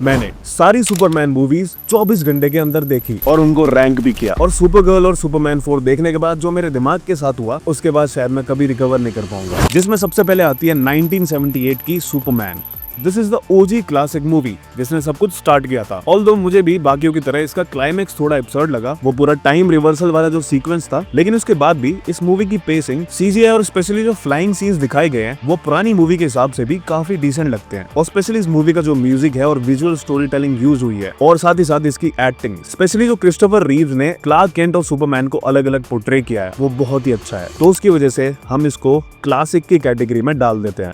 मैंने सारी Superman movies 24 घंटे के अंदर देखी और उनको रैंक भी किया। और सुपरगर्ल और सुपरमैन 4 देखने के बाद जो मेरे दिमाग के साथ हुआ उसके बाद शायद मैं कभी रिकवर नहीं कर पाऊंगा। जिसमें सबसे पहले आती है 1978 की Superman. This is the OG classic movie जिसने सब कुछ स्टार्ट किया था। ऑल्दो मुझे भी बाकियों की तरह इसका क्लाइमेक्स थोड़ा एब्सर्ड लगा, वो पूरा टाइम रिवर्सल वाला जो सीक्वेंस था, लेकिन उसके बाद भी इस मूवी की पेसिंग, सीजीआई और स्पेशली जो फ्लाइंग सीन्स दिखाए गए हैं वो पुरानी मूवी के हिसाब से भी काफी डिसेंट लगते हैं। और स्पेशली इस मूवी का जो म्यूजिक है और विजुअल स्टोरी टेलिंग यूज हुई है और साथ ही साथ इसकी एक्टिंग, स्पेशली जो क्रिस्टोफर रीव्स ने क्लार्क केंट और सुपरमैन को अलग अलग पोर्ट्रे किया है वो बहुत ही अच्छा है। तो उसकी वजह से हम इसको क्लासिक की कैटेगरी में डाल देते हैं।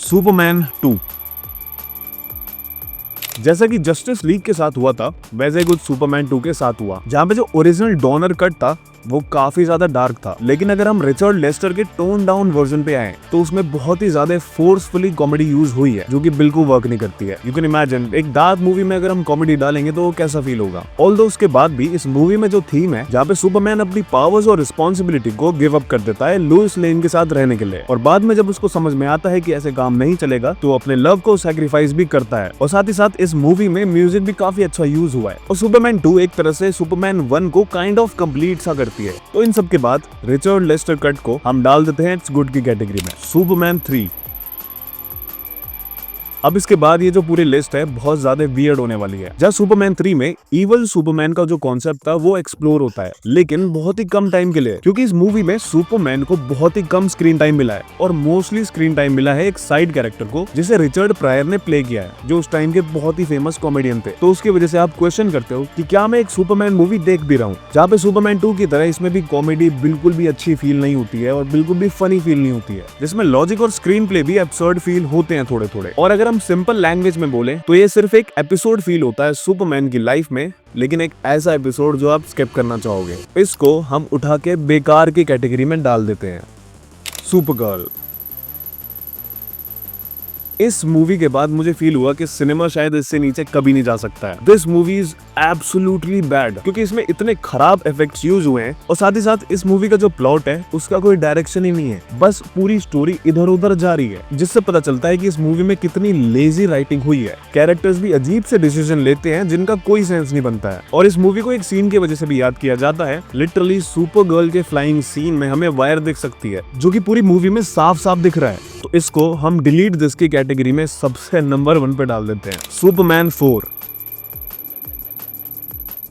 सुपरमैन 2 जैसा कि जस्टिस लीग के साथ हुआ था वैसे ही कुछ सुपरमैन 2 के साथ हुआ, जहाँ पे जो ओरिजिनल डॉनर कट था वो काफी ज्यादा डार्क था, लेकिन अगर हम रिचर्ड लेस्टर के टोन डाउन वर्जन पे आए तो उसमें बहुत ही ज्यादा फोर्सफुली कॉमेडी यूज हुई है जो कि बिल्कुल वर्क नहीं करती है। यू कैन इमेजिन एक डार्क मूवी में अगर हम कॉमेडी डालेंगे तो वो कैसा फील होगा। ऑल्दो उसके बाद भी इस मूवी में जो थीम है जहाँ पे सुपरमैन अपनी पावर्स और रिस्पॉन्सिबिलिटी को गिव अप कर देता है लुइस लेन के साथ रहने के लिए, और बाद में जब उसको समझ में आता है कि ऐसे काम नहीं चलेगा तो अपने लव को सैक्रिफाइस भी करता है। और साथ ही साथ इस मूवी में म्यूजिक भी काफी अच्छा यूज हुआ है। और सुपरमैन 2 एक तरह से सुपरमैन 1 को काइंड ऑफ कंप्लीट सा करती है। तो इन सब के बाद रिचर्ड लेस्टर कट को हम डाल देते हैं इट्स गुड की कैटेगरी में। सुपरमैन 3। अब इसके बाद ये जो पूरी लिस्ट है बहुत ज्यादा वियर्ड होने वाली है। जहाँ सुपरमैन 3 में इवल सुपरमैन का जो कॉन्सेप्ट था वो एक्सप्लोर होता है, लेकिन बहुत ही कम टाइम के लिए, क्योंकि इस मूवी में सुपरमैन को बहुत ही कम स्क्रीन टाइम मिला है और मोस्टली स्क्रीन टाइम मिला है एक साइड कैरेक्टर को जिसे रिचर्ड प्रायर ने प्ले किया है, जो उस टाइम के बहुत ही फेमस कॉमेडियन थे। तो उसकी वजह से आप क्वेश्चन करते हो कि क्या मैं एक सुपरमैन मूवी देख भी रहा हूँ जहाँ पे सुपरमैन 2 की तरह इसमें भी कॉमेडी बिल्कुल भी अच्छी फील नहीं होती है और बिल्कुल भी फनी फील नहीं होती है, जिसमें लॉजिक और स्क्रीन प्ले भी एब्सर्ड फील होते हैं थोड़े थोड़े। और अगर हम सिंपल लैंग्वेज में बोले तो ये सिर्फ एक एपिसोड फील होता है सुपरमैन की लाइफ में, लेकिन एक ऐसा एपिसोड जो आप स्किप करना चाहोगे। इसको हम उठा के बेकार की कैटेगरी में डाल देते हैं। सुपरगर्ल। इस मूवी के बाद मुझे फील हुआ कि सिनेमा शायद इससे नीचे कभी नहीं जा सकता है। This movie is absolutely bad, क्योंकि इसमें इतने खराब इफेक्ट्स यूज हुए हैं और साथ ही साथ इस मूवी का जो प्लॉट है उसका कोई डायरेक्शन ही नहीं है, बस पूरी स्टोरी इधर उधर जा रही है, जिससे पता चलता है कि इस मूवी में कितनी लेजी राइटिंग हुई है। कैरेक्टर्स भी अजीब से डिसीजन लेते हैं जिनका कोई सेंस नहीं बनता है। और इस मूवी को एक सीन की वजह से भी याद किया जाता है। लिटरली सुपरगर्ल के फ्लाइंग सीन में हमें वायर दिख सकती है जो कि पूरी मूवी में साफ साफ दिख रहा है। तो इसको हम डिलीट दिस की कैटेगरी में सबसे नंबर 1 पे डाल देते हैं। सुपरमैन 4।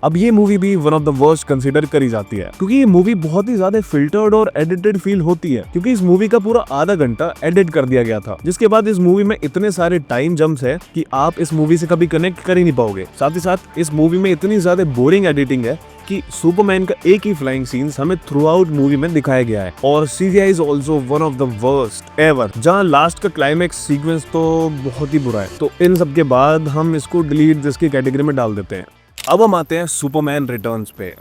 अब ये मूवी भी one of the worst consider करी जाती है, क्योंकि ये मूवी बहुत ही ज्यादा फिल्टर्ड और एडिटेड फील होती है, क्योंकि इस मूवी का पूरा आधा घंटा एडिट कर दिया गया था, जिसके बाद इस मूवी में इतने सारे टाइम जंप्स है कि आप इस मूवी से कभी कनेक्ट कर ही नहीं पाओगे। साथ ही साथ इस मूवी में इतनी ज्यादा बोरिंग एडिटिंग है कि सुपरमैन का एक ही फ्लाइंग सीन्स हमें थ्रू आउट मूवी में दिखाया गया है। और CGI is also one of the worst ever, जहां लास्ट का क्लाइमेक्स सीक्वेंस तो बहुत ही बुरा है। तो इन सब के बाद हम इसको डिलीट जिसकी कैटेगरी में डाल देते हैं। अब हम आते हैं सुपरमैन रिटर्न्स पे,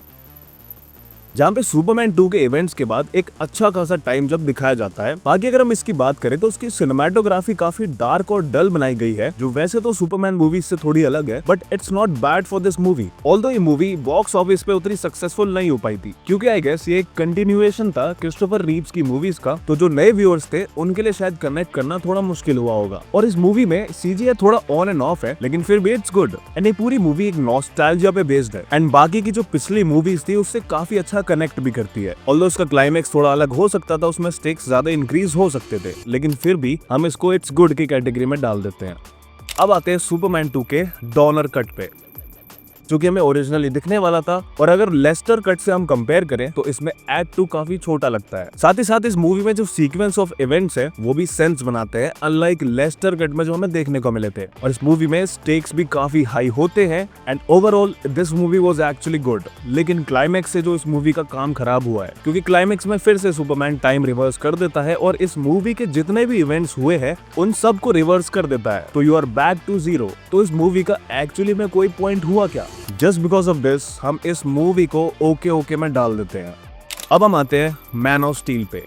जहाँ पे सुपरमैन 2 के इवेंट्स के बाद एक अच्छा खासा टाइम जब दिखाया जाता है। बाकी अगर हम इसकी बात करें तो उसकी सिनेमेटोग्राफी काफी डार्क और डल बनाई गई है, जो वैसे तो सुपरमैन मूवीज से थोड़ी अलग है, but it's not bad for this movie. Although ये मूवी बॉक्स ऑफिस पे उतनी सक्सेसफुल नहीं हो पाई थी, क्योंकि आई गेस ये एक कंटिन्यूएशन था क्रिस्टोफर रीव्स की मूवीज का, तो जो नए व्यूअर्स थे उनके लिए शायद कनेक्ट करना थोड़ा मुश्किल हुआ होगा। और इस मूवी में सीजीआई थोड़ा ऑन एंड ऑफ है, लेकिन फिर भी इट्स गुड। एंड ये पूरी मूवी एक नॉस्टैल्जिया पे बेस्ड है एंड बाकी की जो पिछली मूवीज थी उससे काफी अच्छा कनेक्ट भी करती है। ऑल्दो उसका क्लाइमेक्स थोड़ा अलग हो सकता था, उसमें स्टेक्स ज्यादा इंक्रीज हो सकते थे, लेकिन फिर भी हम इसको इट्स गुड की कैटेगरी में डाल देते हैं। अब आते हैं सुपरमैन 2 के डॉनर कट पे, जो कि हमें ओरिजिनली दिखने वाला था। और अगर लेस्टर कट से हम कंपेयर करें तो इसमें एक्ट 2 काफी छोटा लगता है। साथ ही साथ इस मूवी में जो सीक्वेंस ऑफ इवेंट्स है वो भी सेंस बनाते हैं, अनलाइक लेस्टर कट में जो हमें देखने को मिले थे। और इस मूवी में स्टेक्स भी काफी हाई होते हैं and overall this movie was actually good. लेकिन क्लाइमेक्स से जो इस मूवी का काम खराब हुआ है, क्योंकि क्लाइमेक्स में फिर से सुपरमैन टाइम रिवर्स कर देता है और इस मूवी के जितने भी इवेंट्स हुए हैं उन सब को रिवर्स कर देता है। तो you are back to zero. तो इस मूवी का एक्चुअली में कोई पॉइंट हुआ क्या? जस्ट बिकॉज ऑफ दिस हम इस मूवी को ओके में डाल देते हैं। अब हम आते हैं मैन ऑफ स्टील पे।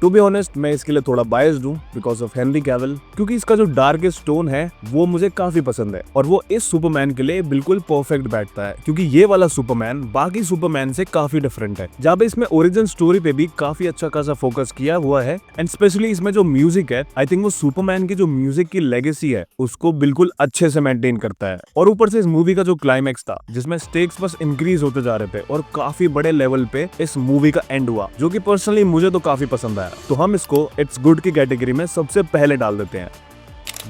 टू बी ऑनेस्ट मैं इसके लिए थोड़ा बायस्ड हूँ बिकॉज ऑफ हेनरी कैविल, क्योंकि इसका जो डार्केस्ट टोन है वो मुझे काफी पसंद है और वो इस सुपरमैन के लिए बिल्कुल परफेक्ट बैठता है, क्योंकि ये वाला सुपरमैन बाकी सुपरमैन से काफी डिफरेंट है। जहाँ पे इसमें ओरिजिन स्टोरी पे भी काफी अच्छा खासा फोकस किया हुआ है एंड स्पेशली इसमें जो म्यूजिक है, आई थिंक वो सुपरमैन की जो म्यूजिक की लेगेसी है उसको बिल्कुल अच्छे से मेंटेन करता है। और ऊपर से इस मूवी का जो क्लाइमैक्स था जिसमें स्टेक्स बस इंक्रीज होते जा रहे थे और काफी बड़े लेवल पे इस मूवी का एंड हुआ, जो कि पर्सनली मुझे तो काफी पसंद आया। तो हम इसको इट्स गुड की कैटेगरी में सबसे पहले डाल देते हैं।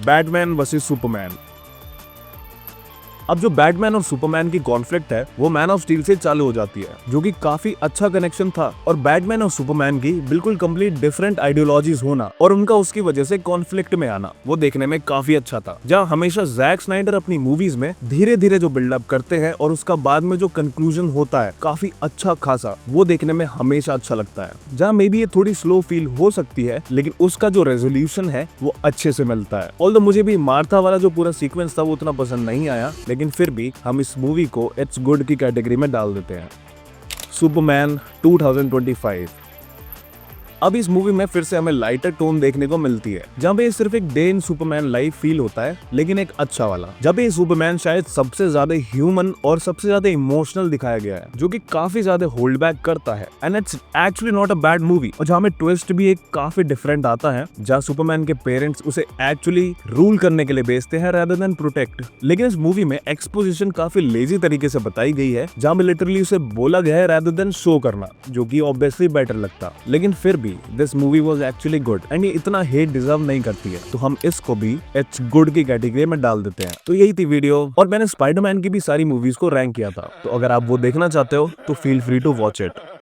Batman versus Superman. अब जो बैटमैन और सुपरमैन की कॉन्फ्लिक्ट है वो मैन ऑफ स्टील से चालू हो जाती है, जो कि काफी अच्छा कनेक्शन था। और बैटमैन और सुपरमैन की बिल्कुल कंप्लीट डिफरेंट आइडियोलॉजीज होना और उनका उसकी वजह से कॉन्फ्लिक्ट में आना वो देखने में काफी अच्छा था। जहाँ हमेशा जैक स्नाइडर अपनी मूवीज में धीरे धीरे जो बिल्डअप करते हैं और उसका बाद में जो कंक्लूजन होता है काफी अच्छा खासा, वो देखने में हमेशा अच्छा लगता है। जहाँ मे बी ये थोड़ी स्लो फील हो सकती है लेकिन उसका जो रेजोल्यूशन है वो अच्छे से मिलता है। ऑल्दो मुझे भी मार्था वाला जो पूरा सीक्वेंस था वो उतना पसंद नहीं आया, लेकिन फिर भी हम इस मूवी को इट्स गुड की कैटेगरी में डाल देते हैं। सुपरमैन 2025। अब इस मूवी में फिर से हमें लाइटर टोन देखने को मिलती है, जहाँ पे सिर्फ एक day in Superman life feel होता है, लेकिन एक अच्छा वाला। जब ये सुपरमैन शायद सबसे ज्यादा ह्यूमन और सबसे ज्यादा इमोशनल दिखाया गया है, जो कि काफी ज्यादा होल्ड बैक करता है and it's actually not a bad movie. और जहाँ में ट्विस्ट भी एक काफी डिफरेंट आता है, जहाँ सुपरमैन के पेरेंट्स उसे एक्चुअली रूल करने के लिए भेजते हैं rather than प्रोटेक्ट। लेकिन इस मूवी में एक्सपोजिशन काफी लेजी तरीके से बताई गई है, जहाँ में लिटरली उसे बोला गया है rather than शो करना, जो कि ऑब्वियसली बेटर लगता। लेकिन फिर भी this movie was actually good and ये इतना हेट डिजर्व नहीं करती है, तो हम इसको भी इट्स गुड की कैटेगरी में डाल देते हैं। तो यही थी वीडियो, और मैंने स्पाइडरमैन की भी सारी मूवीज को रैंक किया था, तो अगर आप वो देखना चाहते हो तो feel free to watch it.